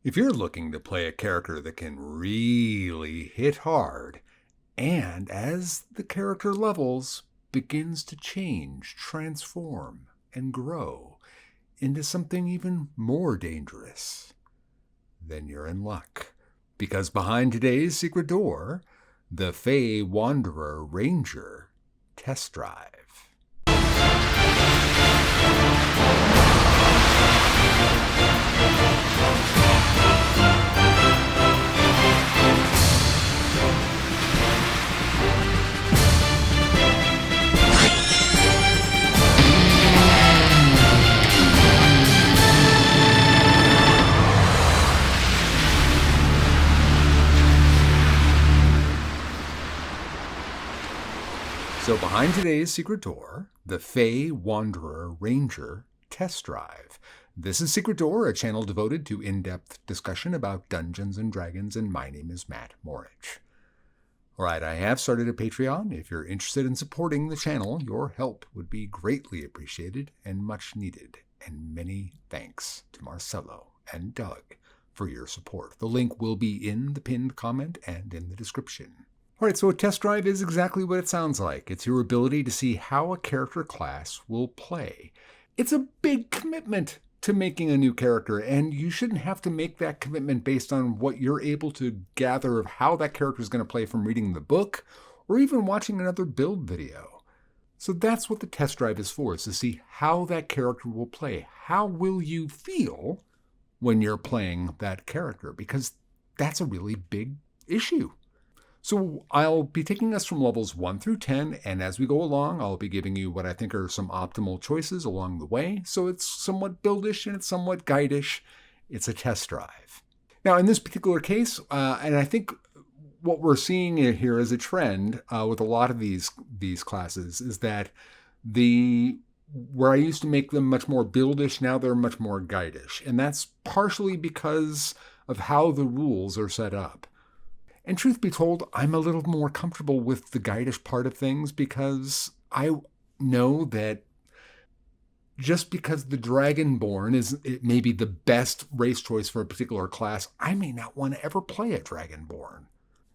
If you're looking to play a character that can really hit hard, and as the character levels, begins to change, transform, and grow into something even more dangerous, then you're in luck. Because behind today's secret door, the Fey Wanderer Ranger test drive. So behind today's secret door, the Fey Wanderer Ranger test drive. This is Secret Door, a channel devoted to in-depth discussion about Dungeons and Dragons, and my name is Matt Morich. Alright, I have started a Patreon. If you're interested in supporting the channel, your help would be greatly appreciated and much needed. And many thanks to Marcelo and Doug for your support. The link will be in the pinned comment and in the description. Alright, so a test drive is exactly what it sounds like. It's your ability to see how a character class will play. It's a big commitment to making a new character, and you shouldn't have to make that commitment based on what you're able to gather of how that character is going to play from reading the book or even watching another build video. So that's what the test drive is for, is to see how that character will play. How will you feel when you're playing that character? Because that's a really big issue. So I'll be taking us from levels 1 through 10, and as we go along, I'll be giving you what I think are some optimal choices along the way. So it's somewhat buildish and it's somewhat guidish. It's a test drive. Now, in this particular case, and I think what we're seeing here as a trend with a lot of these classes is that where I used to make them much more buildish, now they're much more guidish. And that's partially because of how the rules are set up. And truth be told, I'm a little more comfortable with the guidish part of things because I know that just because the Dragonborn is maybe the best race choice for a particular class, I may not want to ever play a Dragonborn.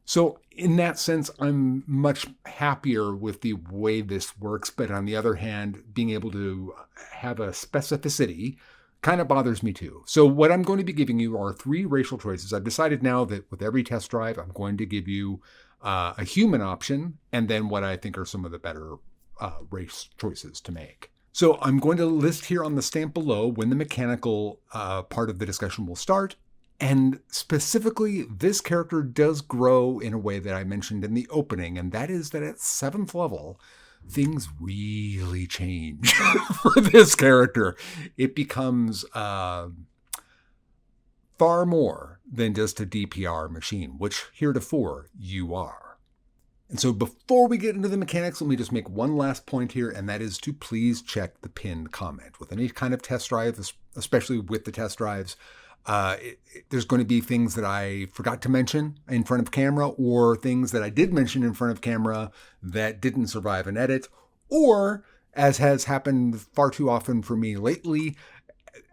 So in that sense, I'm much happier with the way this works. But on the other hand, being able to have a specificity kind of bothers me too. So what I'm going to be giving you are 3 racial choices. I've decided now that with every test drive, I'm going to give you a human option and then what I think are some of the better race choices to make. So I'm going to list here on the stamp below when the mechanical part of the discussion will start. And specifically, this character does grow in a way that I mentioned in the opening, and that is that at 7th level, things really change for this character. It becomes far more than just a DPR machine, which heretofore you are. And so before we get into the mechanics, let me just make one last point here, and that is to please check the pinned comment. With any kind of test drive, especially with the test drives, there's going to be things that I forgot to mention in front of camera, or things that I did mention in front of camera that didn't survive an edit, or, as has happened far too often for me lately,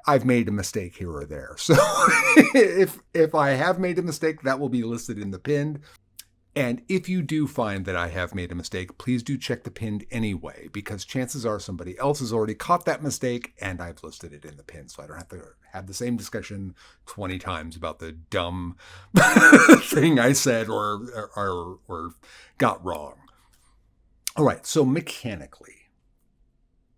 I've made a mistake here or there. So if I have made a mistake, that will be listed in the pinned. And if you do find that I have made a mistake, please do check the pinned anyway, because chances are somebody else has already caught that mistake and I've listed it in the pin, so I don't have to have the same discussion 20 times about the dumb thing I said or got wrong. All right, so mechanically,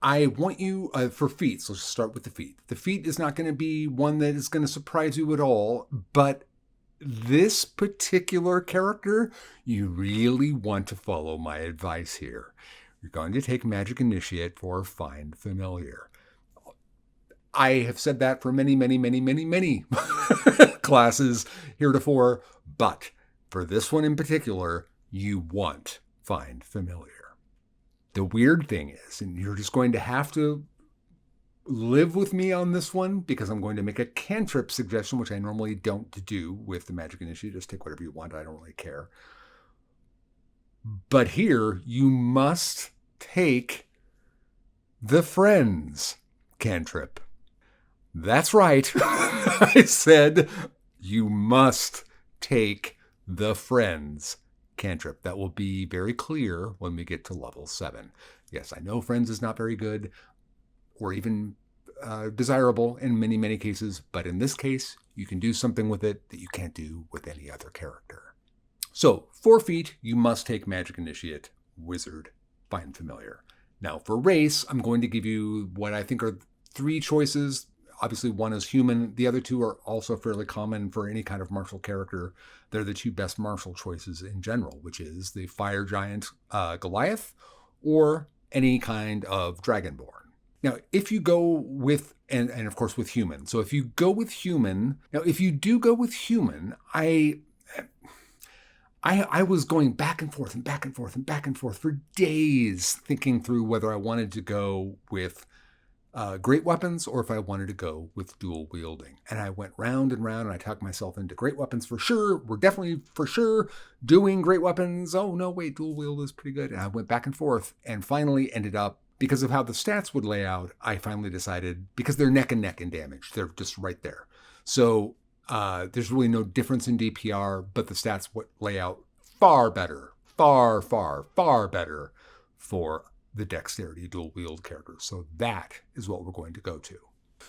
I want you, for feats, let's start with the feat. The feat is not going to be one that is going to surprise you at all, but this particular character, you really want to follow my advice here. You're going to take Magic Initiate for Find Familiar. I have said that for many classes heretofore, but for this one in particular, you want Find Familiar. The weird thing is, and you're just going to have to live with me on this one because I'm going to make a cantrip suggestion, which I normally don't do with the Magic Initiative. Just take whatever you want. I don't really care. But here, you must take the Friends cantrip. That's right. I said you must take the Friends cantrip. That will be very clear when we get to level 7. Yes, I know Friends is not very good or even desirable in many, many cases, but in this case, you can do something with it that you can't do with any other character. So, 4 feet, you must take Magic Initiate, Wizard, Find Familiar. Now, for race, I'm going to give you what I think are 3 choices. Obviously, one is human. The other 2 are also fairly common for any kind of martial character. They're the 2 best martial choices in general, which is the Fire Giant Goliath or any kind of Dragonborn. Now, if you go with, and of course with human. So if you go with human, now if you do go with human, I was going back and forth and back and forth and back and forth for days thinking through whether I wanted to go with great weapons or if I wanted to go with dual wielding. And I went round and round and I talked myself into great weapons for sure. We're definitely for sure doing great weapons. Oh, no, wait, dual wield is pretty good. And I went back and forth and finally ended up, because of how the stats would lay out, I finally decided, because they're neck and neck in damage, they're just right there. So there's really no difference in DPR, but the stats would lay out far better, far, far, far better for the dexterity dual wield characters. So that is what we're going to go to.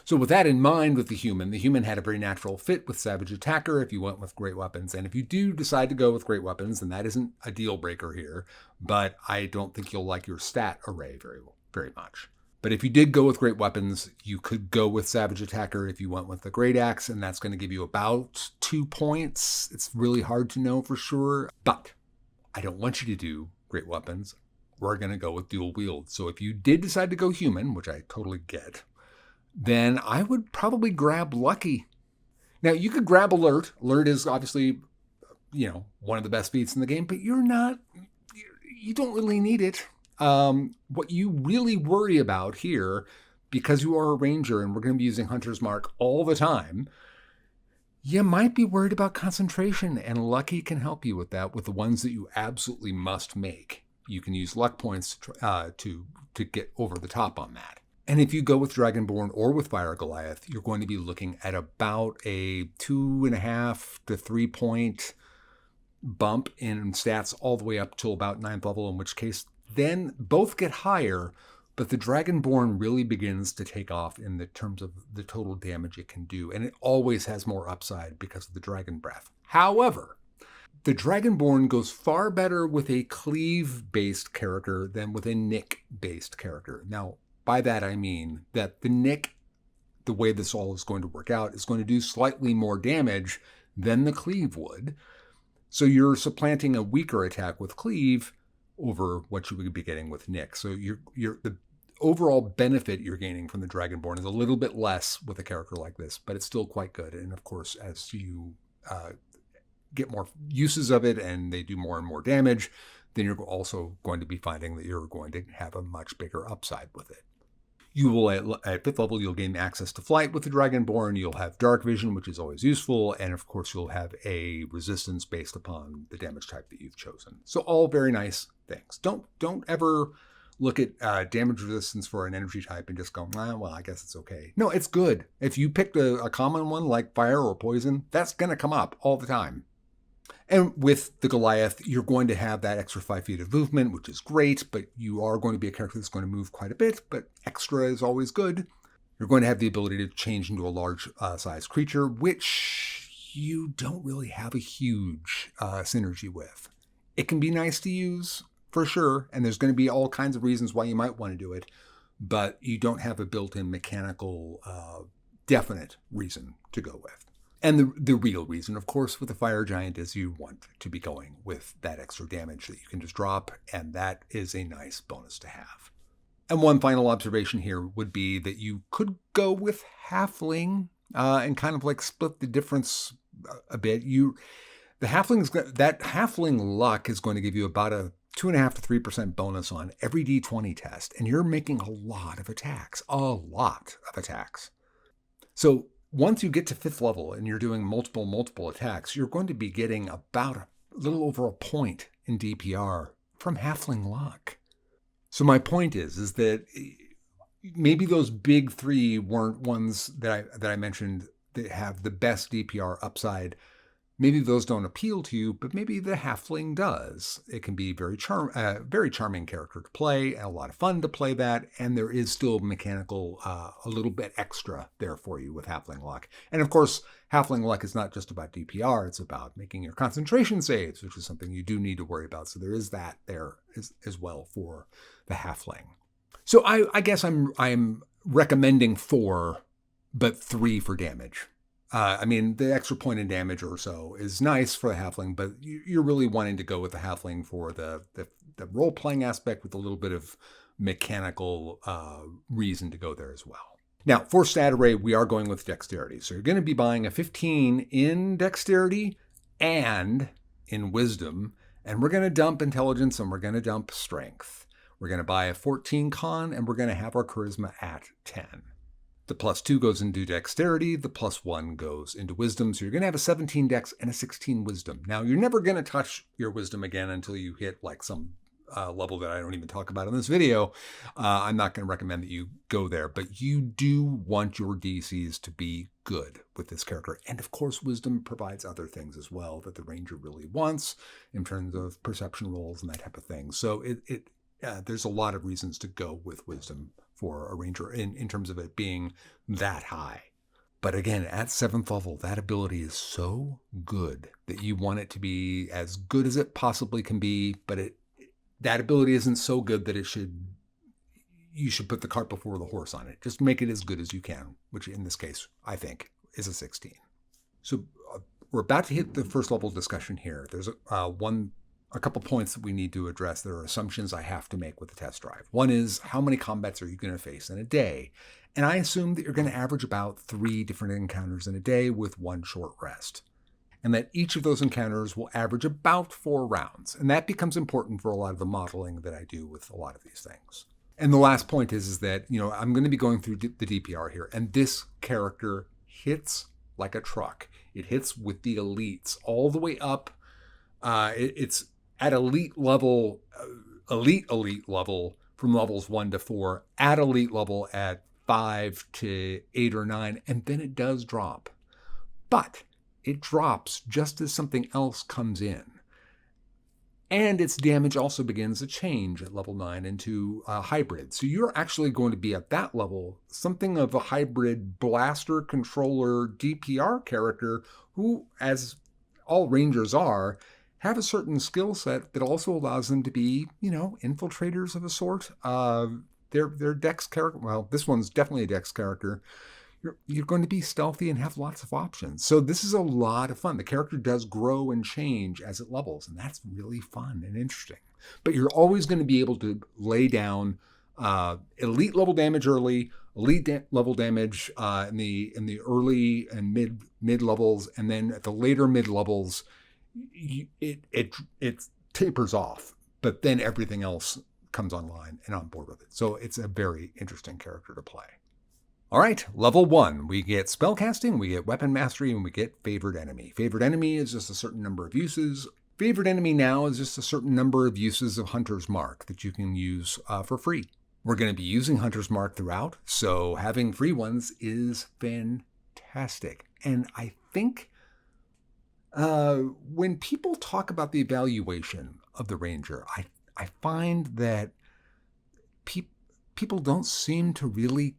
So with that in mind, with the human had a very natural fit with Savage Attacker if you went with great weapons. And if you do decide to go with great weapons, then that isn't a deal breaker here, but I don't think you'll like your stat array very much. But if you did go with great weapons, you could go with Savage Attacker if you went with the Great Axe, and that's going to give you about 2 points. It's really hard to know for sure, but I don't want you to do great weapons. We're going to go with dual wield. So if you did decide to go human, which I totally get, then I would probably grab Lucky. Now, you could grab Alert. Alert is obviously, one of the best feats in the game, but you don't really need it. What you really worry about here, because you are a ranger and we're going to be using Hunter's Mark all the time, you might be worried about concentration, and Lucky can help you with that with the ones that you absolutely must make. You can use luck points to get over the top on that. And if you go with Dragonborn or with Fire Goliath, you're going to be looking at about a 2.5 to 3 point bump in stats all the way up to about 9th level, in which case then both get higher, but the Dragonborn really begins to take off in the terms of the total damage it can do. And it always has more upside because of the Dragon Breath. However, the Dragonborn goes far better with a cleave-based character than with a nick-based character. Now, by that I mean that the nick, the way this all is going to work out, is going to do slightly more damage than the cleave would. So you're supplanting a weaker attack with cleave over what you would be getting with nick. So the overall benefit you're gaining from the Dragonborn is a little bit less with a character like this, but it's still quite good. And of course, as you get more uses of it and they do more and more damage, then you're also going to be finding that you're going to have a much bigger upside with it. You will, at 5th level, you'll gain access to flight with the Dragonborn. You'll have dark vision, which is always useful. And of course, you'll have a resistance based upon the damage type that you've chosen. So all very nice things. Don't ever look at damage resistance for an energy type and just go, well, I guess it's okay. No, it's good. If you picked a common one like fire or poison, that's going to come up all the time. And with the Goliath, you're going to have that extra 5 feet of movement, which is great, but you are going to be a character that's going to move quite a bit, but extra is always good. You're going to have the ability to change into a large size creature, which you don't really have a huge synergy with. It can be nice to use, for sure, and there's going to be all kinds of reasons why you might want to do it, but you don't have a built-in mechanical, definite reason to go with. And the real reason, of course, with the Fire Giant is you want to be going with that extra damage that you can just drop, and that is a nice bonus to have. And one final observation here would be that you could go with Halfling and kind of like split the difference a bit. That Halfling luck is going to give you about a 2.5 to 3% bonus on every D20 test, and you're making a lot of attacks. So once you get to 5th level and you're doing multiple attacks, you're going to be getting about a little over a point in DPR from Halfling luck. So my point is that maybe those big 3 weren't ones that I mentioned that have the best DPR upside. Maybe those don't appeal to you, but maybe the halfling does. It can be very charming character to play, and a lot of fun to play that, and there is still mechanical, a little bit extra there for you with halfling luck. And of course, halfling luck is not just about DPR, it's about making your concentration saves, which is something you do need to worry about. So there is that there as well for the halfling. So I guess I'm recommending 4, but 3 for damage. I mean, the extra point in damage or so is nice for the halfling, but you're really wanting to go with the halfling for the role-playing aspect with a little bit of mechanical reason to go there as well. Now, for stat array, we are going with dexterity. So you're going to be buying a 15 in dexterity and in wisdom, and we're going to dump intelligence and we're going to dump strength. We're going to buy a 14 con, and we're going to have our charisma at 10. The +2 goes into dexterity, the +1 goes into wisdom. So you're going to have a 17 dex and a 16 wisdom. Now, you're never going to touch your wisdom again until you hit like some level that I don't even talk about in this video. I'm not going to recommend that you go there, but you do want your DCs to be good with this character. And of course, wisdom provides other things as well that the ranger really wants in terms of perception rolls and that type of thing. So there's a lot of reasons to go with wisdom for a ranger in terms of it being that high. But again, at 7th level, that ability is so good that you want it to be as good as it possibly can be, but that ability isn't so good that you should put the cart before the horse on it. Just make it as good as you can, which in this case, I think, is a 16. So we're about to hit the first level discussion here. There's a couple points that we need to address. There are assumptions I have to make with the test drive. One is, how many combats are you going to face in a day? And I assume that you're going to average about 3 different encounters in a day with 1 short rest. And that each of those encounters will average about 4 rounds. And that becomes important for a lot of the modeling that I do with a lot of these things. And the last point is that, I'm going to be going through the DPR here. And this character hits like a truck. It hits with the elites all the way up. It's at elite level from levels 1 to 4, at elite level at 5 to 8 or 9, and then it does drop. But it drops just as something else comes in. And its damage also begins to change at level 9 into a hybrid. So you're actually going to be at that level, something of a hybrid blaster controller DPR character who, as all rangers are, have a certain skill set that also allows them to be, infiltrators of a sort. They're dex character. Well, this one's definitely a dex character. You're going to be stealthy and have lots of options. So this is a lot of fun. The character does grow and change as it levels, and that's really fun and interesting. But you're always going to be able to lay down elite level damage early, elite level damage in the early and mid levels, and then at the later mid levels, it tapers off, but then everything else comes online and on board with it. So it's a very interesting character to play. All right, level 1, we get spellcasting, we get weapon mastery, and we get favored enemy. Favored enemy is just a certain number of uses. Favored enemy now is just a certain number of uses of Hunter's Mark that you can use for free. We're going to be using Hunter's Mark throughout, so having free ones is fantastic. And I think when people talk about the evaluation of the ranger, I find that people don't seem to really.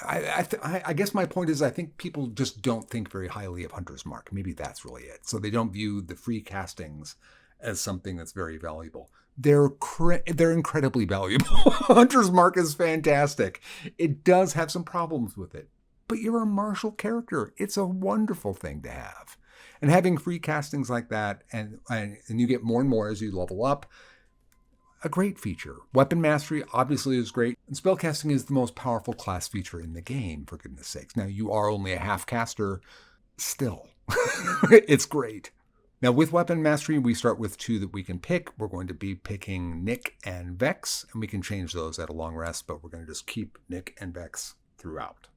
I guess my point is I think people just don't think very highly of Hunter's Mark. Maybe that's really it. So they don't view the free castings as something that's very valuable. They're incredibly valuable. Hunter's Mark is fantastic. It does have some problems with it, but you're a martial character. It's a wonderful thing to have. And having free castings like that, and you get more and more as you level up, a great feature. Weapon mastery obviously is great, and spellcasting is the most powerful class feature in the game, for goodness sakes. Now, you are only a half caster, still. It's great. Now, with weapon mastery, we start with 2 that we can pick. We're going to be picking Nick and Vex, and we can change those at a long rest, but we're going to just keep Nick and Vex throughout.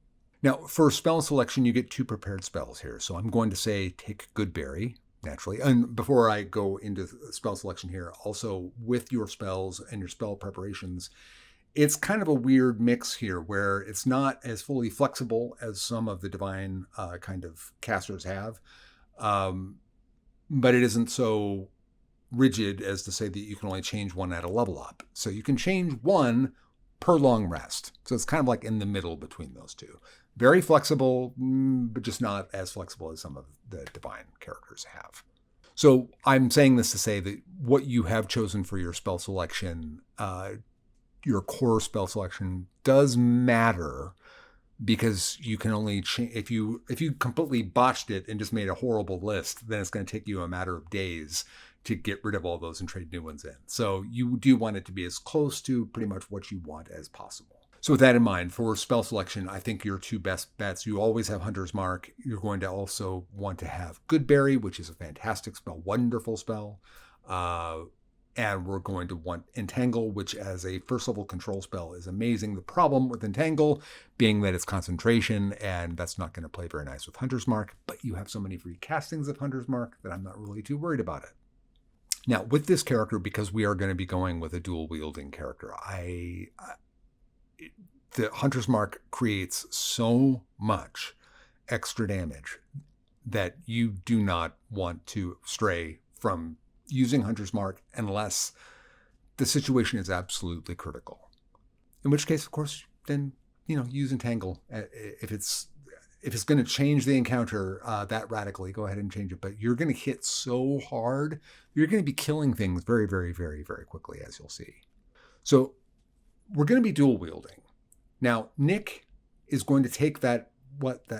Now, for spell selection, you get 2 prepared spells here. So I'm going to say take Goodberry, naturally. And before I go into spell selection here, also with your spells and your spell preparations, it's kind of a weird mix here where it's not as fully flexible as some of the divine kind of casters have, but it isn't so rigid as to say that you can only change one at a level up. So you can change one per long rest. So it's kind of like in the middle between those two. Very flexible, but just not as flexible as some of the divine characters have. So I'm saying this to say that what you have chosen for your spell selection, your core spell selection, does matter, because you can only change if you completely botched it and just made a horrible list, then it's going to take you a matter of days to get rid of all those and trade new ones in. So you do want it to be as close to pretty much what you want as possible. So with that in mind, for spell selection, I think your two best bets, you always have Hunter's Mark. You're going to also want to have Goodberry, which is a fantastic spell, wonderful spell. And we're going to want Entangle, which as a first level control spell is amazing. The problem with Entangle being that it's concentration, and that's not going to play very nice with Hunter's Mark, but you have so many free castings of Hunter's Mark that I'm not really too worried about it. Now, with this character, because we are going to be going with a dual wielding character, the Hunter's Mark creates so much extra damage that you do not want to stray from using Hunter's Mark unless the situation is absolutely critical. In which case, of course, then, use Entangle. If it's going to change the encounter that radically, go ahead and change it. But you're going to hit so hard, you're going to be killing things very, very, very, very quickly, as you'll see. So we're going to be dual wielding. Now, Nick is going to take that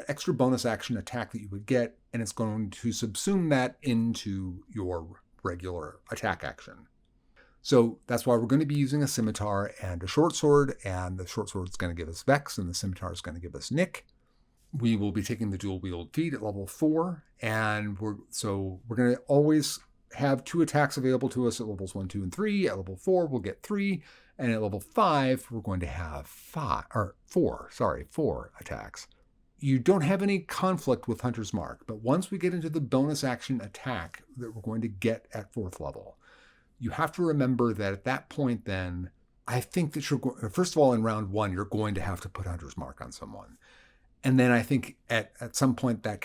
extra bonus action attack that you would get, and it's going to subsume that into your regular attack action. So that's why we're going to be using a scimitar and a short sword, and the short sword is going to give us Vex, and the scimitar is going to give us Nick. We will be taking the dual wield feat at level 4, and we're going to always have 2 attacks available to us at levels 1, 2, and 3. At level 4, we'll get 3, and at level 5, we're going to have 4 attacks. You don't have any conflict with Hunter's Mark, but once we get into the bonus action attack that we're going to get at 4th level, you have to remember that at that point then, I think that first of all, in round 1, you're going to have to put Hunter's Mark on someone. And then I think at some point that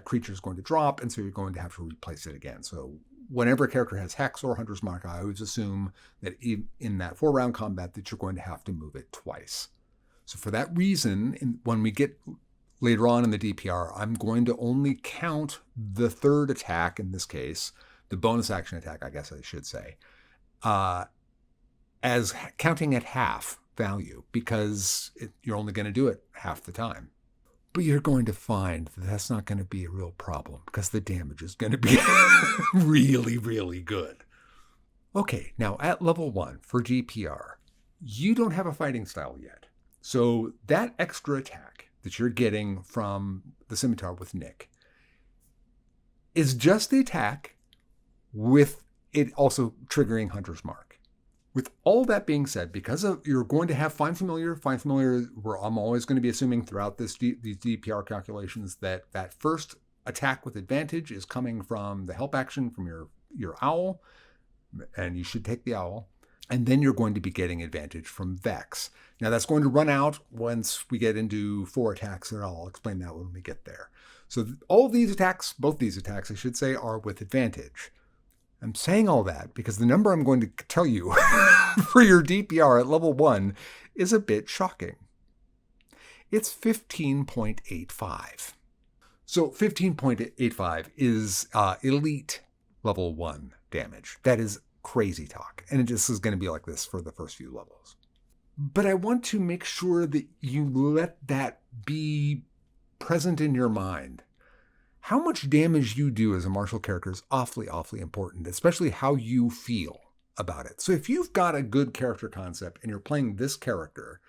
creature is going to drop, and so you're going to have to replace it again. So whenever a character has Hex or Hunter's Mark, I always assume that in that 4-round combat that you're going to have to move it twice. So for that reason, when we get later on in the DPR, I'm going to only count the 3rd attack, in this case, the bonus action attack, I guess I should say, as counting at half value, because you're only going to do it half the time. But you're going to find that that's not going to be a real problem, because the damage is going to be really, really good. Okay, now at level 1 for DPR, you don't have a fighting style yet. So that extra attack that you're getting from the scimitar with Nick is just the attack, with it also triggering Hunter's Mark. With all that being said, because you're going to have Find Familiar, where I'm always going to be assuming throughout these DPR calculations that first attack with advantage is coming from the help action from your owl, and you should take the owl. And then you're going to be getting advantage from Vex. Now that's going to run out once we get into 4 attacks, and I'll explain that when we get there. So all these attacks, both these attacks, I should say, are with advantage. I'm saying all that because the number I'm going to tell you for your DPR at level 1 is a bit shocking. It's 15.85. So 15.85 is elite level 1 damage. That is crazy talk. And it just is going to be like this for the first few levels. But I want to make sure that you let that be present in your mind. How much damage you do as a martial character is awfully, awfully important, especially how you feel about it. So if you've got a good character concept and you're playing this character,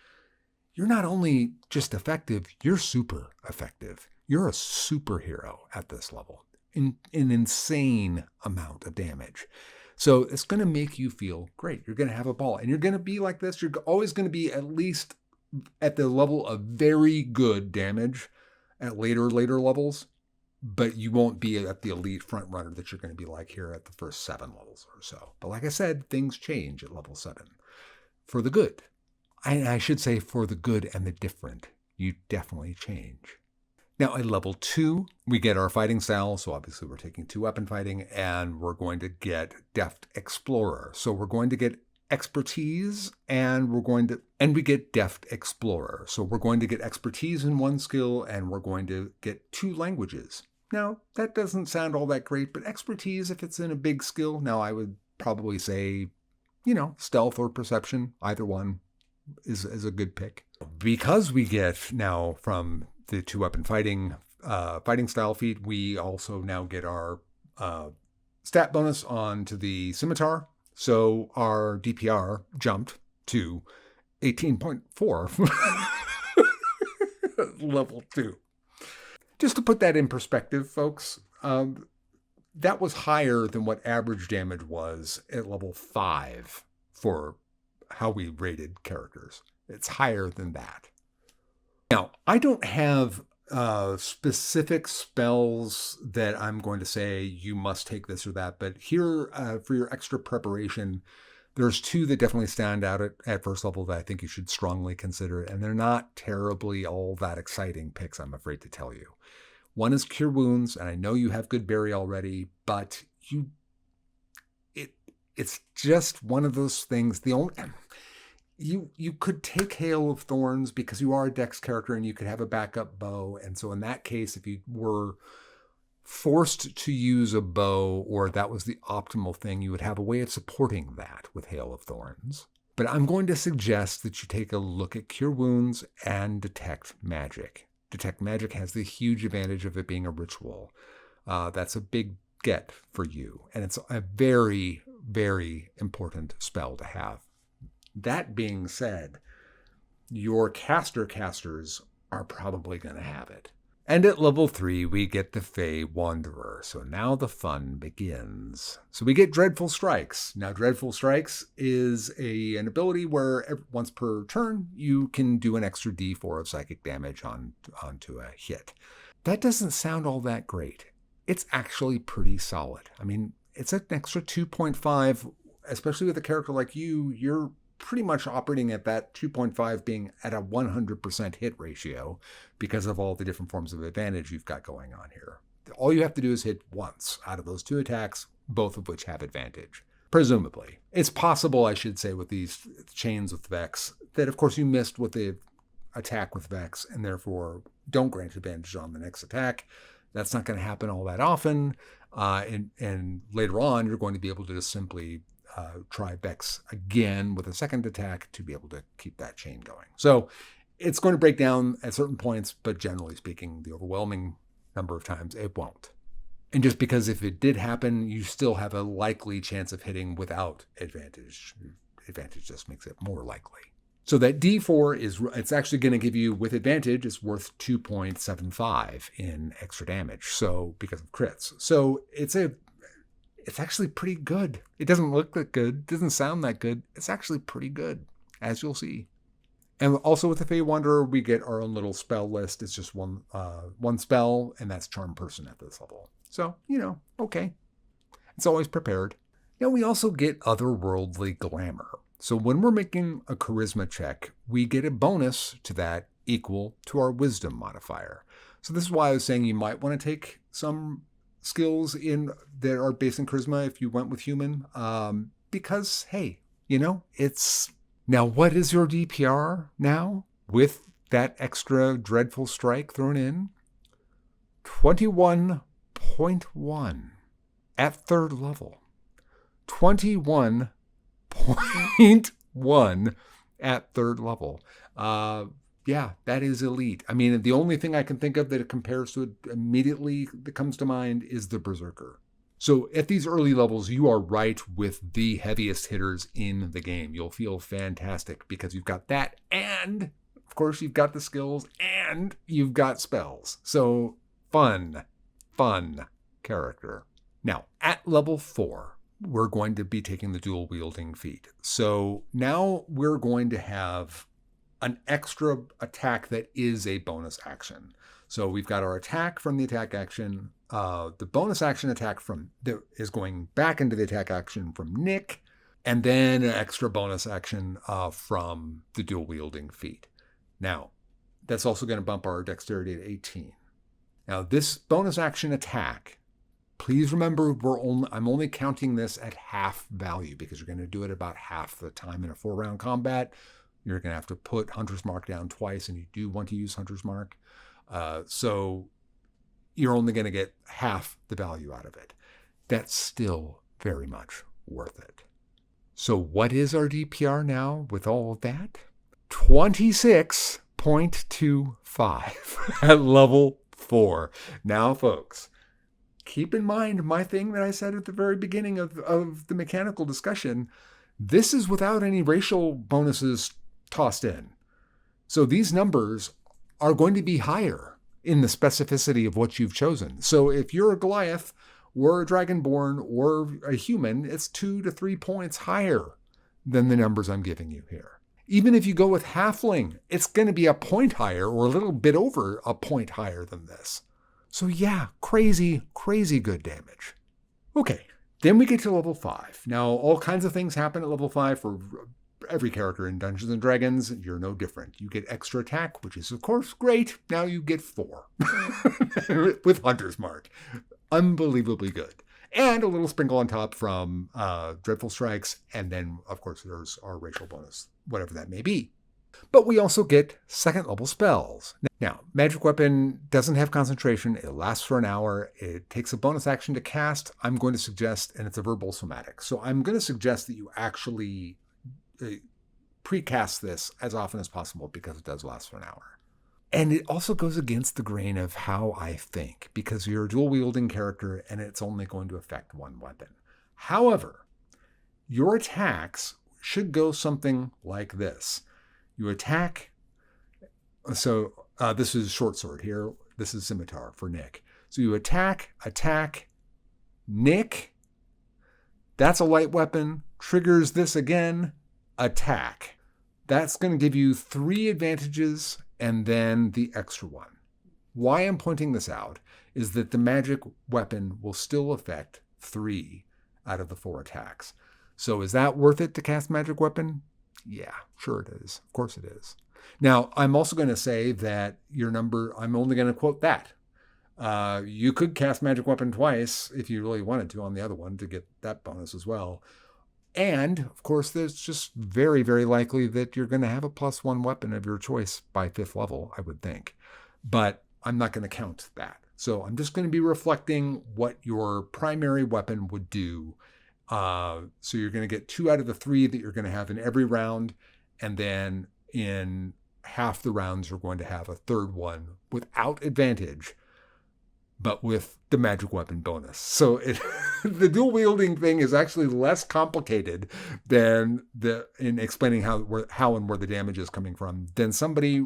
you're not only just effective, you're super effective. You're a superhero at this level. An insane amount of damage. So it's going to make you feel great. You're going to have a ball. And you're going to be like this. You're always going to be at least at the level of very good damage at later levels. But you won't be at the elite front runner that you're going to be like here at the first 7 levels or so. But like I said, things change at level 7 for the good. I should say for the good and the different, you definitely change. Now, at level 2, we get our fighting style. So obviously we're taking 2-weapon fighting, and we're going to get Deft Explorer. So we're going to get expertise, and we get Deft Explorer. So we're going to get expertise in one skill, and we're going to get 2 languages. Now, that doesn't sound all that great, but expertise, if it's in a big skill, now I would probably say, stealth or perception, either one is a good pick. Because we get now from the 2-weapon fighting style feat, we also now get our stat bonus onto the scimitar. So our DPR jumped to 18.4 level 2. Just to put that in perspective, folks, that was higher than what average damage was at level 5 for how we rated characters. It's higher than that. Now, I don't have specific spells that I'm going to say you must take this or that, but here for your extra preparation, there's 2 that definitely stand out at first level that I think you should strongly consider, and they're not terribly all that exciting picks, I'm afraid to tell you. One is Cure Wounds, and I know you have Good Berry already, but it's just one of those things. You could take Hail of Thorns because you are a Dex character and you could have a backup bow. And so in that case, if you were forced to use a bow, or that was the optimal thing, you would have a way of supporting that with Hail of Thorns. But I'm going to suggest that you take a look at Cure Wounds and Detect Magic. Detect Magic has the huge advantage of it being a ritual. That's a big get for you. And it's a very, very important spell to have. That being said, your casters are probably going to have it. And at level 3, we get the Fey Wanderer. So now the fun begins. So we get Dreadful Strikes. Now, Dreadful Strikes is an ability where once per turn, you can do an extra D4 of psychic damage onto a hit. That doesn't sound all that great. It's actually pretty solid. I mean, it's an extra 2.5, especially with a character like you. You're pretty much operating at that 2.5 being at a 100% hit ratio because of all the different forms of advantage you've got going on here. All you have to do is hit once out of those 2 attacks, both of which have advantage. Presumably. It's possible, I should say, with these chains with Vex, that of course you missed with the attack with Vex and therefore don't grant advantage on the next attack. That's not going to happen all that often. And later on, you're going to be able to just simply try Vex again with a second attack to be able to keep that chain going. So it's going to break down at certain points, but generally speaking, the overwhelming number of times it won't. And just because if it did happen, you still have a likely chance of hitting without advantage. Advantage just makes it more likely. So that D4 it's actually going to give you, with advantage, it's worth 2.75 in extra damage. So because of crits. So it's actually pretty good. It doesn't look that good. It doesn't sound that good. It's actually pretty good, as you'll see. And also with the Fey Wanderer, we get our own little spell list. It's just one spell, and that's Charm Person at this level. So, okay. It's always prepared. Now we also get otherworldly glamour. So when we're making a charisma check, we get a bonus to that equal to our wisdom modifier. So this is why I was saying you might want to take some skills that are based in charisma if you went with human, because hey, it's now, what is your DPR now with that extra dreadful strike thrown in? 21.1 at 3rd level. 21.1 at 3rd level. Yeah, that is elite. I mean, the only thing I can think of that it compares to it immediately that comes to mind is the Berserker. So at these early levels, you are right with the heaviest hitters in the game. You'll feel fantastic because you've got that, and of course you've got the skills, and you've got spells. So fun character. Now, at level 4, we're going to be taking the dual wielding feat. So now we're going to have an extra attack that is a bonus action. So we've got our attack from the attack action. The bonus action attack that is going back into the attack action from Nick. And then an extra bonus action from the dual wielding feat. Now, that's also going to bump our dexterity to 18. Now, this bonus action attack, please remember I'm only counting this at half value because you're going to do it about half the time in a 4-round combat. You're going to have to put Hunter's Mark down twice, and you do want to use Hunter's Mark. So you're only going to get half the value out of it. That's still very much worth it. So what is our DPR now with all of that? 26.25 at level 4. Now, folks, keep in mind my thing that I said at the very beginning of the mechanical discussion. This is without any racial bonuses tossed in. So these numbers are going to be higher in the specificity of what you've chosen. So if you're a Goliath or a Dragonborn or a human, it's 2 to 3 points higher than the numbers I'm giving you here. Even if you go with Halfling, it's going to be a point higher or a little bit over a point higher than this. So yeah, crazy, crazy good damage. Okay, then we get to level 5. Now, all kinds of things happen at level 5 for every character in Dungeons & Dragons. You're no different. You get extra attack, which is, of course, great. Now you get 4 with Hunter's Mark. Unbelievably good. And a little sprinkle on top from Dreadful Strikes. And then, of course, there's our racial bonus, whatever that may be. But we also get second level spells. Now, Magic Weapon doesn't have concentration. It lasts for an hour. It takes a bonus action to cast. I'm going to suggest, and it's a verbal somatic. So I'm going to suggest that you actually precast this as often as possible because it does last for an hour. And it also goes against the grain of how I think, because you're a dual wielding character and it's only going to affect one weapon. However, your attacks should go something like this. You attack. So this is short sword here. This is scimitar for Nick. So you attack, Nick. That's a light weapon. Triggers this again. Attack. That's going to give you 3 advantages and then the extra one. Why I'm pointing this out is that the magic weapon will still affect 3 out of the 4 attacks. So is that worth it to cast magic weapon? Yeah, sure it is. Of course it is. Now, I'm also going to say that your number, I'm only going to quote that. You could cast magic weapon twice if you really wanted to on the other one to get that bonus as well. And, of course, there's just very, very likely that you're going to have a +1 weapon of your choice by 5th level, I would think. But I'm not going to count that. So I'm just going to be reflecting what your primary weapon would do. So you're going to get 2 out of the 3 that you're going to have in every round. And then in half the rounds, you're going to have a 3rd one without advantage, but with the magic weapon bonus. So the dual wielding thing is actually less complicated than in explaining how and where the damage is coming from than somebody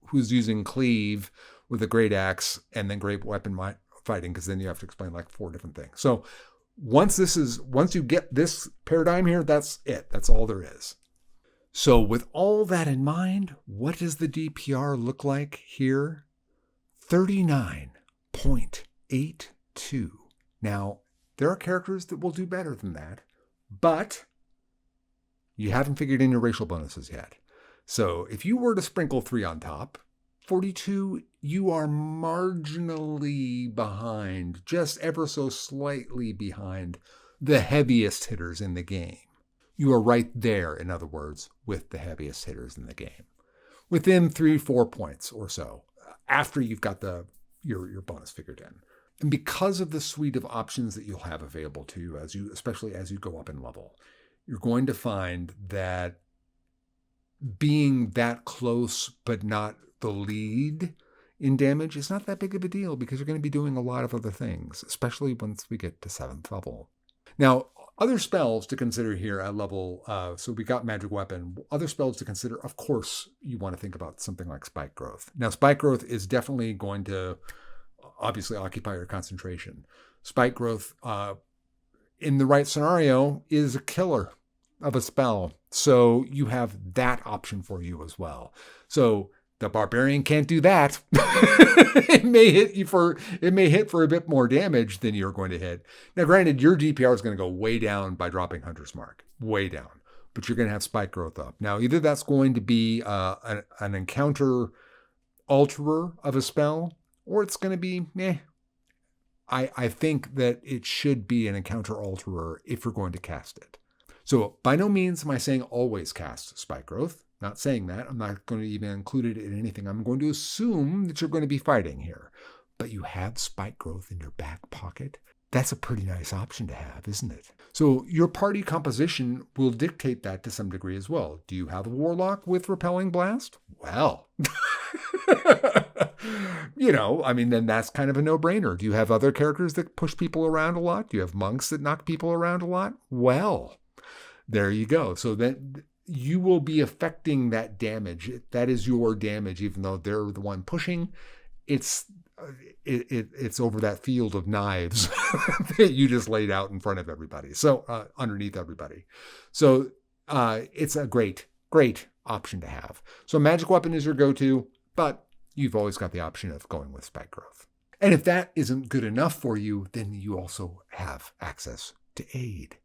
who's using cleave with a great axe and then great weapon fighting, because then you have to explain like 4 different things. So once you get this paradigm here, that's it. That's all there is. So with all that in mind, what does the DPR look like here? 39.82. Now, there are characters that will do better than that, but you haven't figured in your racial bonuses yet. So if you were to sprinkle 3 on top, 42, you are marginally behind, just ever so slightly behind the heaviest hitters in the game. You are right there, in other words, with the heaviest hitters in the game. Within 3-4 points or so, after you've got your bonus figured in. And because of the suite of options that you'll have available to you, especially as you go up in level, you're going to find that being that close but not the lead in damage is not that big of a deal, because you're going to be doing a lot of other things, especially once we get to 7th level. Now, other spells to consider here at level, so we got magic weapon. Other spells to consider, of course, you want to think about something like spike growth. Now, spike growth is definitely going to obviously occupy your concentration. Spike growth, in the right scenario, is a killer of a spell. So you have that option for you as well. So The barbarian can't do that. It may hit for a bit more damage than you're going to hit. Now, granted, your DPR is going to go way down by dropping Hunter's Mark, way down, but you're going to have spike growth up. Now, either that's going to be an encounter alterer of a spell, or it's going to be I think that it should be an encounter alterer if you're going to cast it. So by no means am I saying always cast spike growth. Not saying that. I'm not going to even include it in anything. I'm going to assume that you're going to be fighting here. But you have spike growth in your back pocket. That's a pretty nice option to have, isn't it? So your party composition will dictate that to some degree as well. Do you have a warlock with repelling blast? Well, then that's kind of a no-brainer. Do you have other characters that push people around a lot? Do you have monks that knock people around a lot? Well, there you go. So then you will be affecting that damage. That is your damage, even though they're the one pushing. It's over that field of knives that you just laid out in front of everybody. So underneath everybody. So it's a great option to have. So magic weapon is your go-to, but you've always got the option of going with spike growth. And if that isn't good enough for you, then you also have access to aid.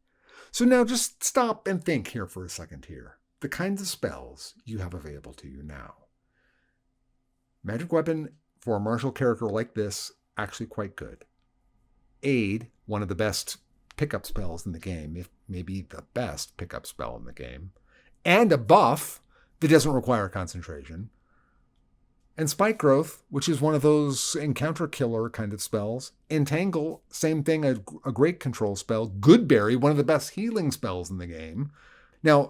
So now just stop and think here for a second here. The kinds of spells you have available to you now. Magic weapon for a martial character like this, actually quite good. Aid, one of the best pickup spells in the game, if maybe the best pickup spell in the game. And a buff that doesn't require concentration. And spike growth, which is one of those encounter killer kind of spells. Entangle, same thing, a great control spell. Goodberry, one of the best healing spells in the game. Now,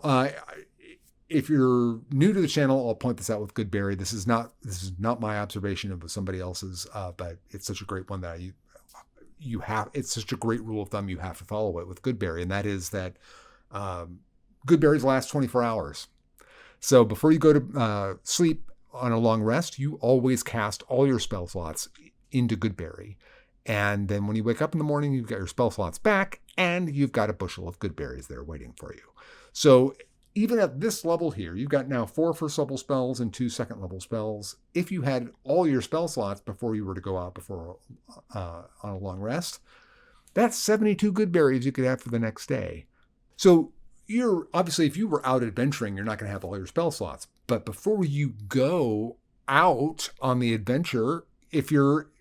if you're new to the channel, I'll point this out with Goodberry. This is not my observation of somebody else's, but it's such a great one that you have. It's such a great rule of thumb you have to follow it with Goodberry, and that is that Goodberries last 24 hours. So before you go to sleep on a long rest, you always cast all your spell slots into Goodberry. And then when you wake up in the morning, you've got your spell slots back, and you've got a bushel of Goodberries there waiting for you. So even at this level here, you've got now 4 first level spells and 2 second level spells. If you had all your spell slots before you were to go out on a long rest, that's 72 Goodberries you could have for the next day. So you're obviously, if you were out adventuring, you're not going to have all your spell slots. But before you go out on the adventure, if you're,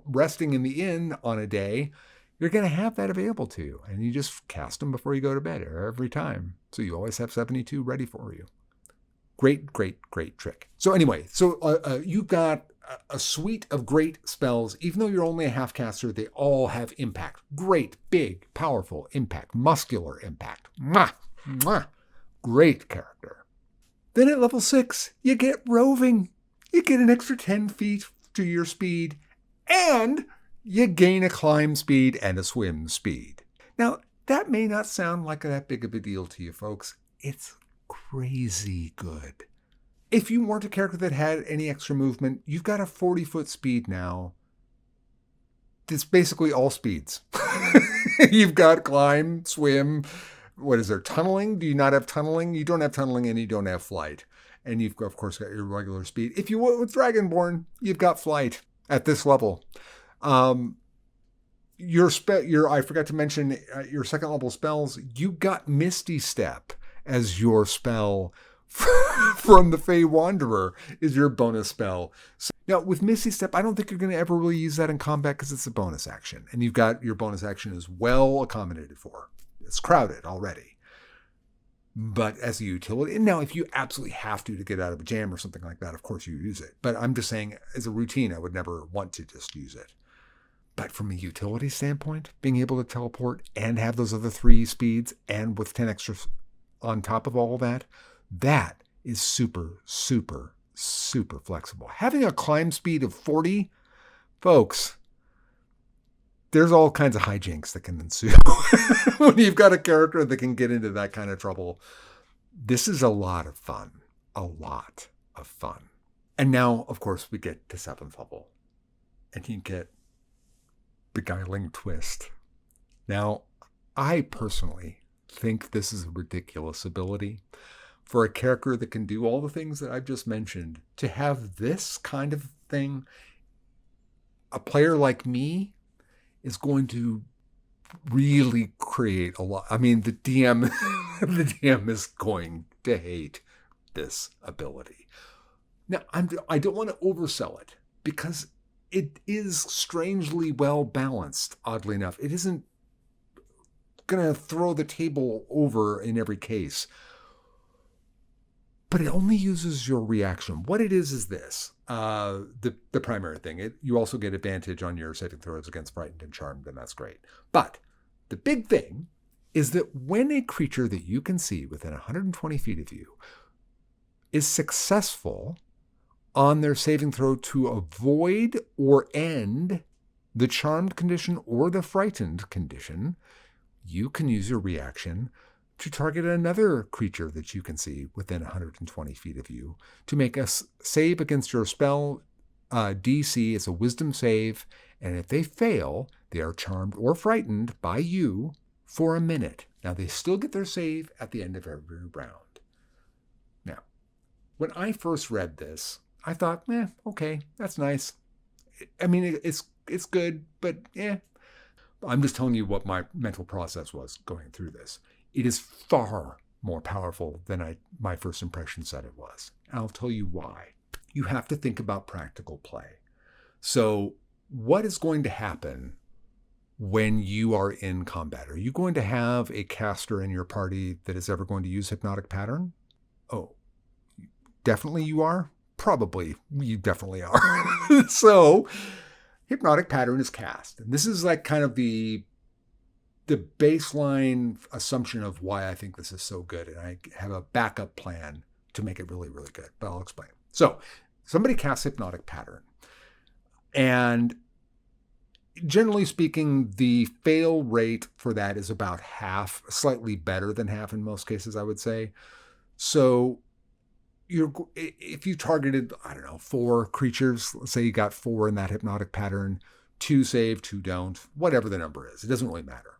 resting in the inn on a day, you're going to have that available to you. And you just cast them before you go to bed every time. So you always have 72 ready for you. Great trick. So anyway, you've got a suite of great spells. Even though you're only a half caster, they all have impact. Great, big, powerful impact. Muscular impact. Mwah, mwah. Great character. Then at level 6, you get roving. You get an extra 10 feet to your speed. And you gain a climb speed and a swim speed. Now, that may not sound like that big of a deal to you folks. It's crazy good. If you weren't a character that had any extra movement, you've got a 40-foot speed now. It's basically all speeds. You've got climb, swim. What is there? Tunneling? Do you not have tunneling? You don't have tunneling and you don't have flight. And you've, of course, got your regular speed. If you went with Dragonborn, you've got flight at this level. I forgot to mention your second level spells. You got Misty Step as your spell from the Fey Wanderer is your bonus spell. So, now, with Misty Step, I don't think you're going to ever really use that in combat because it's a bonus action. And you've got your bonus action is well accommodated for. It's crowded already. But as a utility, and now if you absolutely have to get out of a jam or something like that, of course you use it. But I'm just saying, as a routine, I would never want to just use it. But from a utility standpoint, being able to teleport and have those other 3 speeds and with 10 extras on top of all of that, that is super, super, super flexible. Having a climb speed of 40, folks, there's all kinds of hijinks that can ensue when you've got a character that can get into that kind of trouble. This is a lot of fun. A lot of fun. And now, of course, we get to 7th level. And you get Beguiling Twist. Now, I personally think this is a ridiculous ability, for a character that can do all the things that I've just mentioned, to have this kind of thing, a player like me is going to really create a lot. I mean, the DM, the DM is going to hate this ability. Now, I don't want to oversell it because it is strangely well balanced, oddly enough. It isn't going to throw the table over in every case. But it only uses your reaction. What it is this. The primary thing. You also get advantage on your saving throws against Frightened and Charmed, and that's great. But the big thing is that when a creature that you can see within 120 feet of you is successful on their saving throw to avoid or end the Charmed condition or the Frightened condition, you can use your reaction to target another creature that you can see within 120 feet of you to make a save against your spell DC. It's a wisdom save, and if they fail, they are charmed or frightened by you for a minute. Now, they still get their save at the end of every round. Now, when I first read this, I thought, okay, that's nice. I mean, it's good, but I'm just telling you what my mental process was going through this. It is far more powerful than my first impression said it was. And I'll tell you why. You have to think about practical play. So what is going to happen when you are in combat? Are you going to have a caster in your party that is ever going to use Hypnotic Pattern? Oh, definitely you are? Probably you definitely are. So Hypnotic Pattern is cast. And this is like kind of the baseline assumption of why I think this is so good. And I have a backup plan to make it really, really good, but I'll explain. So somebody casts Hypnotic Pattern. And generally speaking, the fail rate for that is about half, slightly better than half in most cases, I would say. So if you targeted, 4 creatures, let's say you got 4 in that Hypnotic Pattern, 2 save, 2 don't, whatever the number is, it doesn't really matter.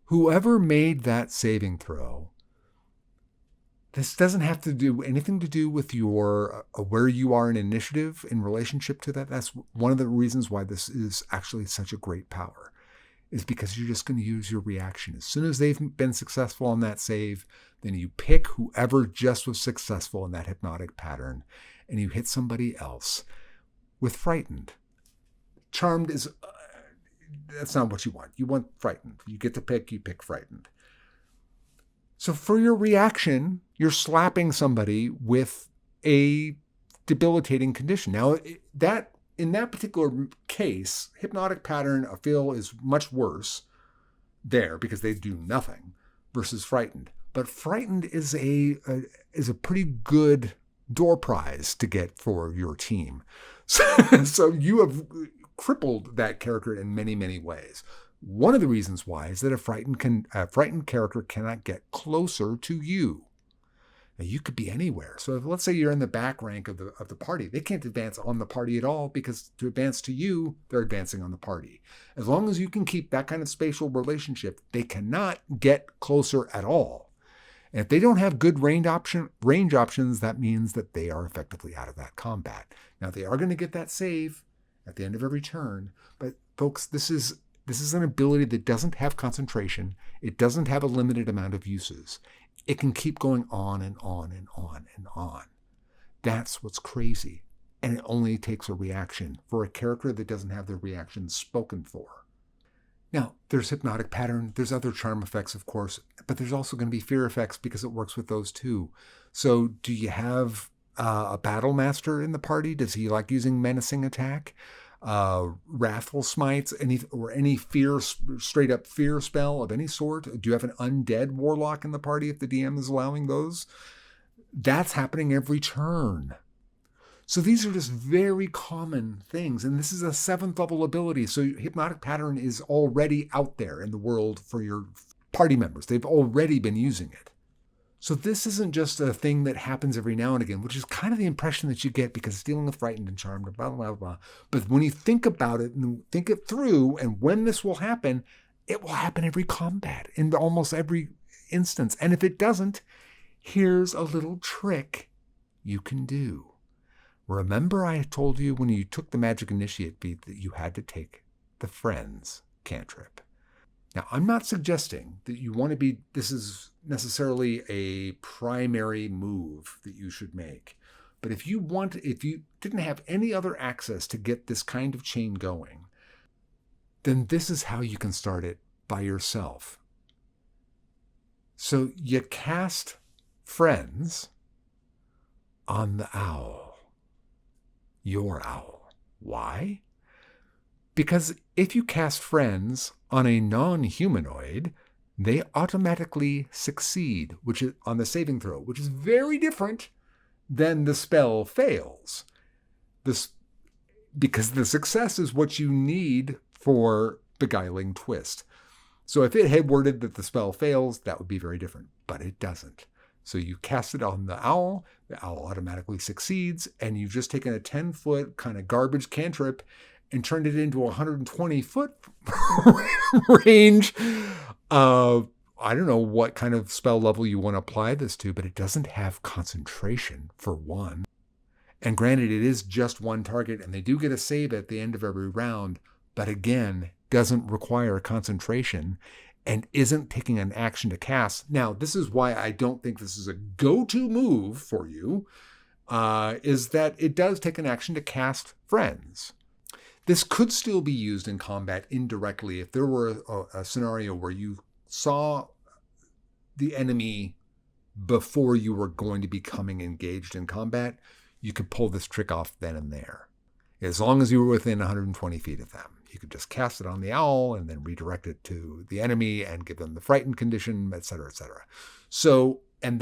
Whoever made that saving throw, this doesn't have to do anything to do with your where you are in initiative in relationship to that. That's one of the reasons why this is actually such a great power, is because you're just going to use your reaction. As soon as they've been successful on that save, then you pick whoever just was successful in that Hypnotic Pattern, and you hit somebody else with Frightened. Charmed is... that's not what you want. You want Frightened. You get to pick, you pick Frightened. So for your reaction, you're slapping somebody with a debilitating condition. Now, in that particular case, Hypnotic Pattern, a fail is much worse there because they do nothing versus Frightened. But Frightened is a pretty good door prize to get for your team. So you have crippled that character in many, many ways. One of the reasons why is that a frightened character cannot get closer to you. Now, you could be anywhere. So let's say you're in the back rank of the party. They can't advance on the party at all because to advance to you, they're advancing on the party. As long as you can keep that kind of spatial relationship, they cannot get closer at all. And if they don't have good range options, that means that they are effectively out of that combat. Now, they are going to get that save at the end of every turn. But folks, this is an ability that doesn't have concentration. It doesn't have a limited amount of uses. It can keep going on and on and on and on. That's what's crazy. And it only takes a reaction for a character that doesn't have their reaction spoken for. Now, there's Hypnotic Pattern. There's other charm effects, of course, but there's also going to be fear effects because it works with those too. So do you have a Battle Master in the party? Does he like using menacing attack? Wrathful Smites, any fear, straight up fear spell of any sort? Do you have an undead warlock in the party if the DM is allowing those? That's happening every turn. So these are just very common things. And this is a 7th level ability. So Hypnotic Pattern is already out there in the world for your party members. They've already been using it. So this isn't just a thing that happens every now and again, which is kind of the impression that you get because it's dealing with Frightened and Charmed, blah, blah, blah. But when you think about it and think it through, and when this will happen, it will happen every combat, in almost every instance. And if it doesn't, Here's a little trick you can do. Remember I told you when you took the Magic Initiate feat that you had to take the Friends cantrip. Now, I'm not suggesting that you want to be, this is necessarily a primary move that you should make. But if you didn't have any other access to get this kind of chain going, then this is how you can start it by yourself. So you cast Friends on the owl. Your owl. Why? Because if you cast Friends on a non-humanoid, they automatically succeed, which is on the saving throw, which is very different than the spell fails. Because the success is what you need for Beguiling Twist. So if it had worded that the spell fails, that would be very different, but it doesn't. So you cast it on the owl automatically succeeds, and you've just taken a 10-foot kind of garbage cantrip and turned it into a 120-foot range. I don't know what kind of spell level you want to apply this to, but it doesn't have concentration, for one. And granted, it is just one target, and they do get a save at the end of every round, but again, doesn't require concentration and isn't taking an action to cast. Now, this is why I don't think this is a go-to move for you, is that it does take an action to cast Friends. This could still be used in combat indirectly if there were a scenario where you saw the enemy before you were going to be becoming engaged in combat. You could pull this trick off then and there. As long as you were within 120 feet of them. You could just cast it on the owl and then redirect it to the enemy and give them the frightened condition, etc., etc. So, and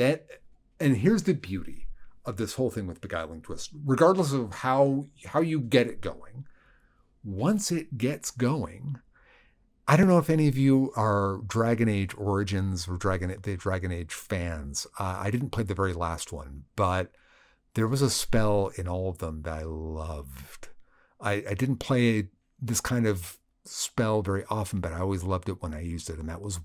here's the beauty of this whole thing with Beguiling Twist. Regardless of how you get it going, once it gets going, I don't know if any of you are Dragon Age Origins or the Dragon Age fans. I didn't play the very last one, but there was a spell in all of them that I loved. I didn't play this kind of spell very often, but I always loved it when I used it, and that was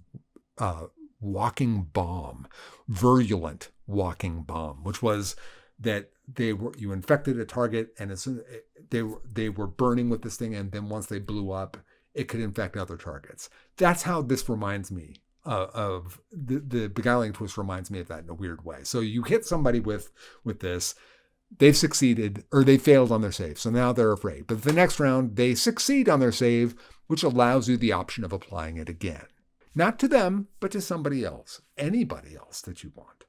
Walking Bomb, Virulent Walking Bomb, which was that you infected a target, and they were burning with this thing, and then once they blew up, it could infect other targets. That's how this reminds me of the Beguiling Twist reminds me of that in a weird way. So you hit somebody with this. They've succeeded, or they failed on their save, so now they're afraid. But the next round, they succeed on their save, which allows you the option of applying it again. Not to them, but to somebody else, anybody else that you want,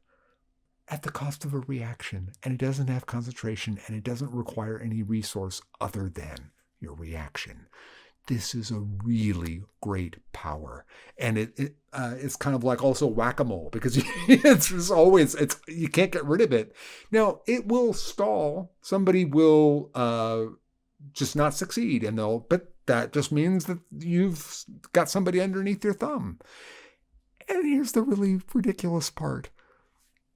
at the cost of a reaction. And it doesn't have concentration, and it doesn't require any resource other than your reaction. This is a really great power. And it's kind of like also whack-a-mole, because you can't get rid of it. Now, it will stall. Somebody will just not succeed, but that just means that you've got somebody underneath your thumb. And here's the really ridiculous part.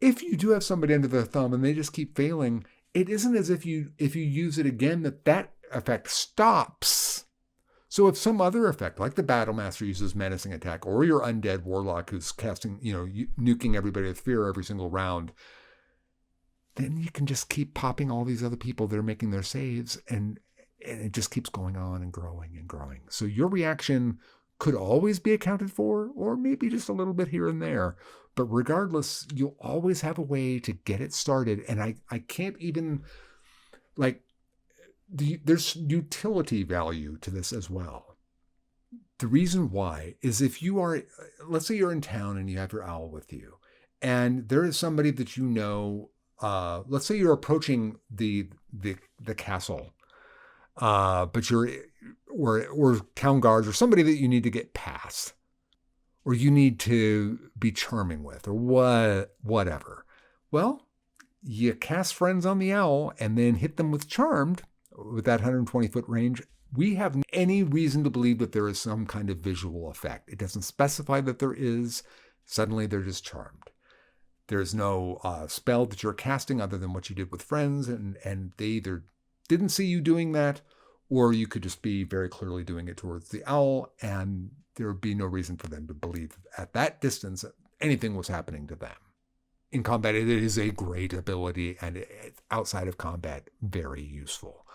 If you do have somebody under their thumb and they just keep failing, it isn't as if you use it again that effect stops. So if some other effect, like the Battlemaster uses menacing attack, or your undead warlock who's casting, nuking everybody with fear every single round, then you can just keep popping all these other people that are making their saves, and it just keeps going on and growing and growing. So your reaction could always be accounted for, or maybe just a little bit here and there. But regardless, you'll always have a way to get it started. And I can't even, there's utility value to this as well. The reason why is if you are, let's say you're in town and you have your owl with you, and there is somebody that let's say you're approaching the castle, but you're, or town guards, or somebody that you need to get past, or you need to be charming with, or whatever. Well, you cast Friends on the owl and then hit them with Charmed, with that 120-foot range. We have any reason to believe that there is some kind of visual effect. It doesn't specify that there is. Suddenly they're just charmed. There's no spell that you're casting other than what you did with Friends, and they either didn't see you doing that, or you could just be very clearly doing it towards the owl, and there would be no reason for them to believe at that distance that anything was happening to them. in combat, it is a great ability, and outside of combat, very useful.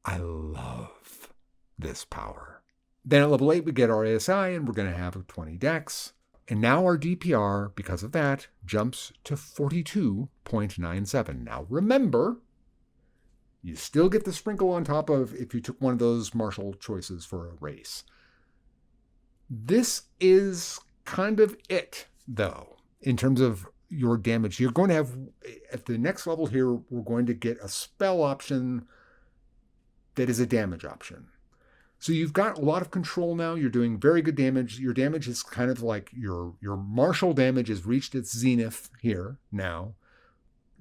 I love this power. Then at level 8, we get our ASI, and we're going to have 20 dex. And now our DPR, because of that, jumps to 42.97. Now remember, you still get the sprinkle on top of if you took one of those martial choices for a race. This is kind of it, though, in terms of your damage. You're going to have, at the next level here, we're going to get a spell option that is a damage option. So you've got a lot of control now. You're doing very good damage. Your damage is kind of like your martial damage has reached its zenith here now.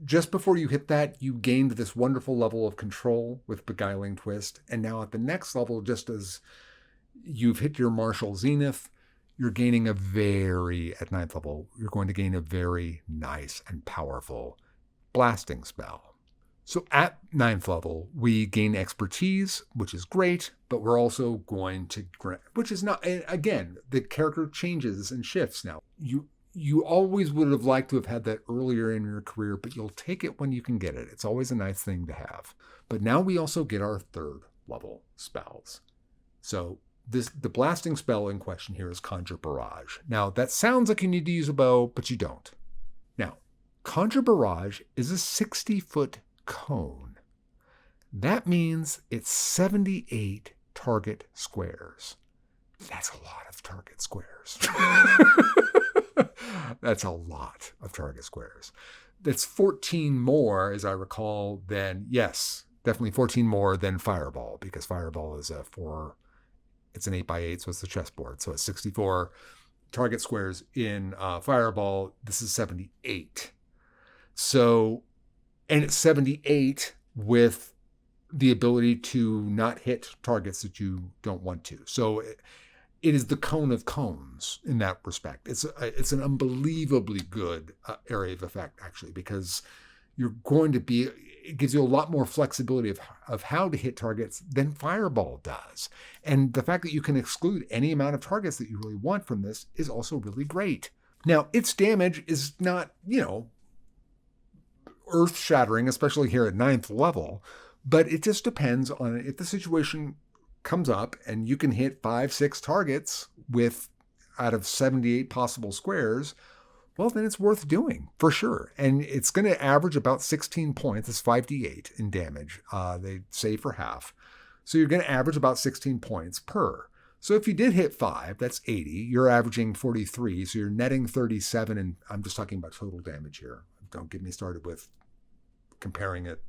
Just before you hit that, you gained this wonderful level of control with Beguiling Twist. And now at the next level, just as you've hit your martial zenith, you're gaining at 9th level, you're going to gain a very nice and powerful blasting spell. So at 9th level, we gain expertise, which is great, but we're also going to, which is not, and again, the character changes and shifts now. You always would have liked to have had that earlier in your career, but you'll take it when you can get it. It's always a nice thing to have. But now we also get our 3rd level spells. So the blasting spell in question here is Conjure Barrage. Now, that sounds like you need to use a bow, but you don't. Now, Conjure Barrage is a 60-foot cone. That means it's 78 target squares. That's a lot of target squares. That's a lot of target squares. That's 14 more, as I recall, yes, definitely 14 more than Fireball, because Fireball is it's an 8x8, so it's the chessboard. So it's 64 target squares in Fireball. This is 78. So, and it's 78 with the ability to not hit targets that you don't want to. So it is the cone of cones in that respect. It's an unbelievably good area of effect, actually, because it gives you a lot more flexibility of how to hit targets than Fireball does. And the fact that you can exclude any amount of targets that you really want from this is also really great. Now, its damage is not, earth-shattering, especially here at 9th level, but it just depends on if the situation comes up and you can hit 5-6 targets out of 78 possible squares, well, then it's worth doing for sure. And it's going to average about 16 points. It's 5d8 in damage. They say for half. So you're going to average about 16 points per. So if you did hit 5, that's 80. You're averaging 43. So you're netting 37. And I'm just talking about total damage here. Don't get me started with comparing it.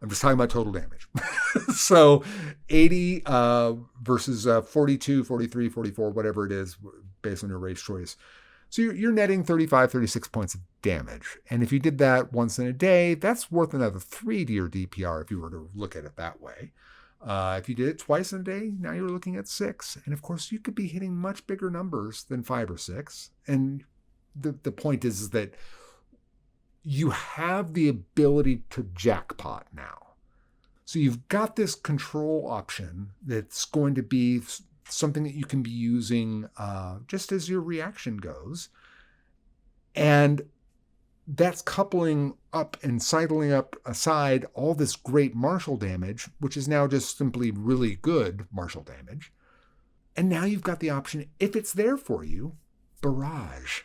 I'm just talking about total damage. So 80 versus 42, 43, 44, whatever it is, based on your race choice. So you're netting 35, 36 points of damage. And if you did that once in a day, that's worth another 3 to your DPR if you were to look at it that way. If you did it twice in a day, now you're looking at 6. And of course, you could be hitting much bigger numbers than 5 or 6. And the point is that you have the ability to jackpot now. So you've got this control option that's going to be something that you can be using just as your reaction goes. And that's coupling up and sidling up aside all this great martial damage, which is now just simply really good martial damage. And now you've got the option, if it's there for you, Barrage.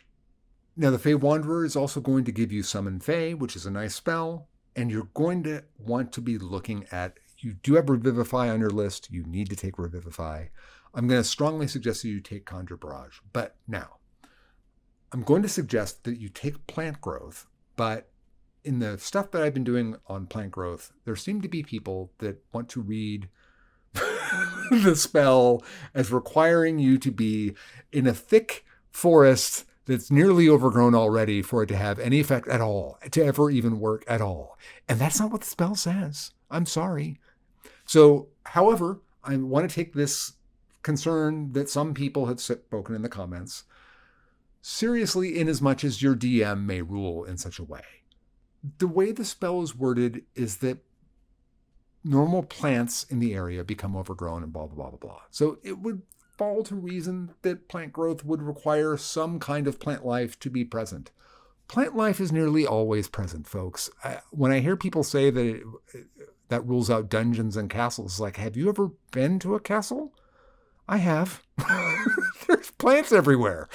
Now, the Fey Wanderer is also going to give you Summon Fey, which is a nice spell, and you're going to want to be looking at, you do have Revivify on your list, you need to take Revivify. I'm going to strongly suggest that you take Conjure Barrage, but now, I'm going to suggest that you take Plant Growth, but in the stuff that I've been doing on Plant Growth, there seem to be people that want to read the spell as requiring you to be in a thick forest that's nearly overgrown already for it to have any effect at all, to ever even work at all. And that's not what the spell says. I'm sorry. So, however, I want to take this concern that some people have spoken in the comments seriously, in as much as your DM may rule in such a way. The way the spell is worded is that normal plants in the area become overgrown and blah, blah, blah, blah, blah. So it would fall to reason that plant growth would require some kind of plant life to be present. Plant life is nearly always present, folks. When I hear people say that that rules out dungeons and castles, like, have you ever been to a castle? I have. There's plants everywhere.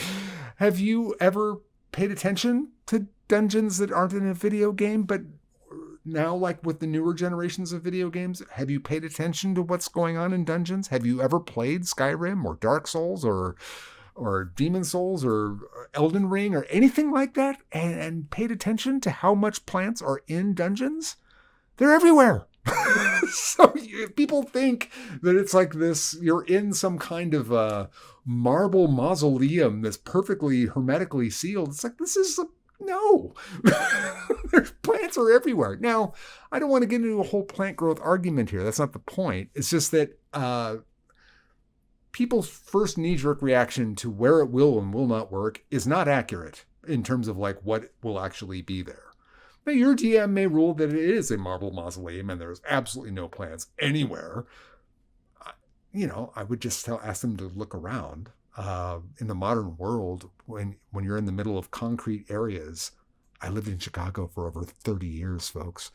Have you ever paid attention to dungeons that aren't in a video game, but now, like with the newer generations of video games, have you paid attention to what's going on in dungeons? Have you ever played Skyrim or Dark Souls or Demon Souls or Elden Ring or anything like that and paid attention to how much plants are in dungeons? They're everywhere. So people think that it's like this, you're in some kind of a marble mausoleum that's perfectly hermetically sealed. It's like, no. There's plants are everywhere. Now, I don't want to get into a whole plant growth argument here. That's not the point. It's just that people's first knee-jerk reaction to where it will and will not work is not accurate in terms of like what will actually be there. Now, your DM may rule that it is a marble mausoleum and there's absolutely no plants anywhere. I would just ask them to look around. In the modern world, when you're in the middle of concrete areas, I lived in Chicago for over 30 years, folks.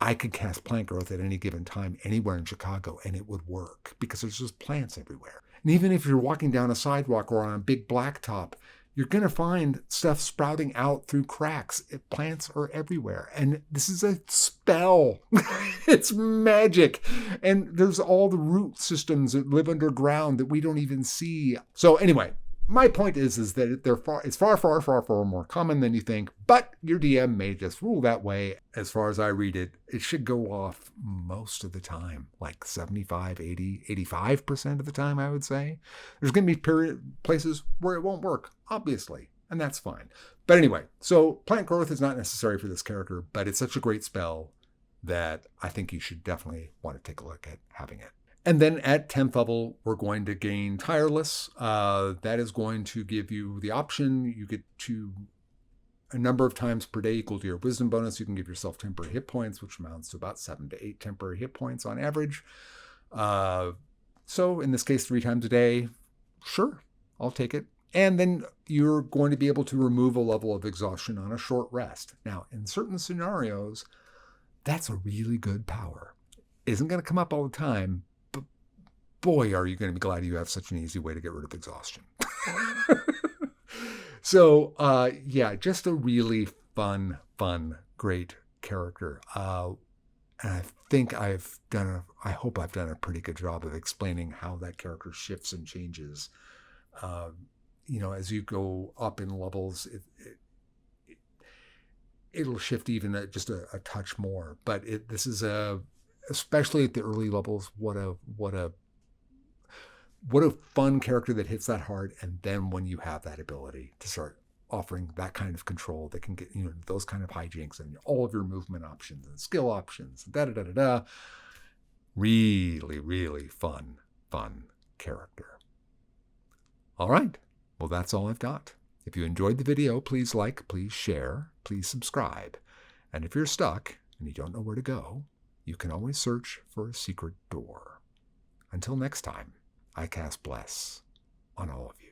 I could cast plant growth at any given time anywhere in Chicago, and it would work because there's just plants everywhere. And even if you're walking down a sidewalk or on a big blacktop, you're going to find stuff sprouting out through cracks. Plants are everywhere. And this is a spell. It's magic. And there's all the root systems that live underground that we don't even see. So anyway, my point is that it's far more common than you think, but your DM may just rule that way. As far as I read it, it should go off most of the time, like 75, 80, 85% of the time, I would say. There's going to be places where it won't work, obviously, and that's fine. But anyway, so plant growth is not necessary for this character, but it's such a great spell that I think you should definitely want to take a look at having it. And then at 10th level, we're going to gain Tireless. That is going to give you the option. You get to a number of times per day equal to your wisdom bonus. You can give yourself temporary hit points, which amounts to about 7 to 8 temporary hit points on average. So in this case, 3 times a day, sure, I'll take it. And then you're going to be able to remove a level of exhaustion on a short rest. Now, in certain scenarios, that's a really good power. It isn't going to come up all the time, but boy, are you going to be glad you have such an easy way to get rid of exhaustion. So, just a really fun, great character. And I think I hope I've done a pretty good job of explaining how that character shifts and changes. As you go up in levels, it'll shift even just a touch more. But this is especially at the early levels, what a fun character that hits that hard. And then when you have that ability to start offering that kind of control that can get, those kind of hijinks and all of your movement options and skill options, really, really fun character. All right. Well, that's all I've got. If you enjoyed the video, please like, please share, please subscribe. And if you're stuck and you don't know where to go, you can always search for a secret door. Until next time, I cast Bless on all of you.